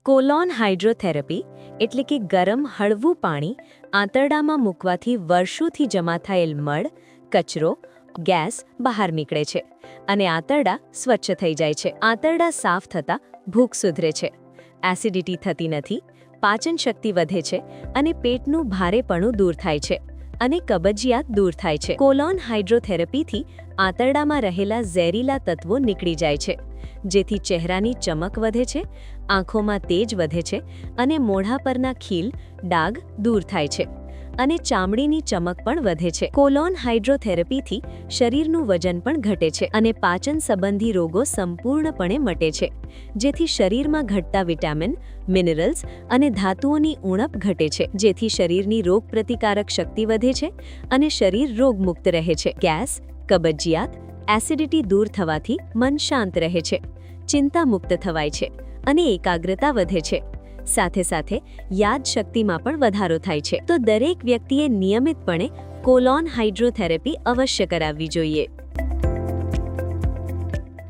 Colon હાઇડ્રોથેરાપી એટલે કે ગરમ હળવું પાણી આંતરડામાં મૂકવાથી વર્ષોથી જમા થયેલ મળ, કચરો, ગેસ બહાર નીકળે છે અને આંતરડા સ્વચ્છ થઈ જાય છે. આંતરડા સાફ થતાં ભૂખ સુધરે છે, એસિડિટી થતી નથી, પાચન શક્તિ વધે છે અને પેટનું ભારેપણું દૂર થાય છે અને કબજિયાત દૂર થાય છે. કોલોન હાઇડ્રોથેરાપીથી આંતરડામાં રહેલા ઝેરીલા તત્વો નીકળી જાય છે, જેથી ચહેરાની ચમક વધે છે, આંખોમાં તેજ વધે છે અને મોઢા પરના ખીલ, ડાઘ દૂર થાય છે અને ચામડીની ચમક પણ વધે છે. કોલોન હાઇડ્રોથેરાપીથી શરીરનું વજન પણ ઘટે છે અને પાચન સંબંધી રોગો સંપૂર્ણપણે મટે છે, જેથી શરીરમાં ઘટતા વિટામિન, મિનરલ્સ અને ધાતુઓની ઉણપ ઘટે છે, જેથી શરીરની રોગપ્રતિકારક શક્તિ વધે છે અને શરીર રોગમુક્ત રહે છે. ગેસ, કબજિયાત, એસિડિટી દૂર થવાથી મન શાંત રહે છે, ચિંતા મુક્ત થવાય છે અને એકાગ્રતા વધે છે. સાથે સાથે યાદશક્તિમાં પણ વધારો થાય છે. તો દરેક વ્યક્તિએ નિયમિતપણે કોલોન હાઇડ્રોથેરાપી અવશ્ય કરાવવી જોઈએ.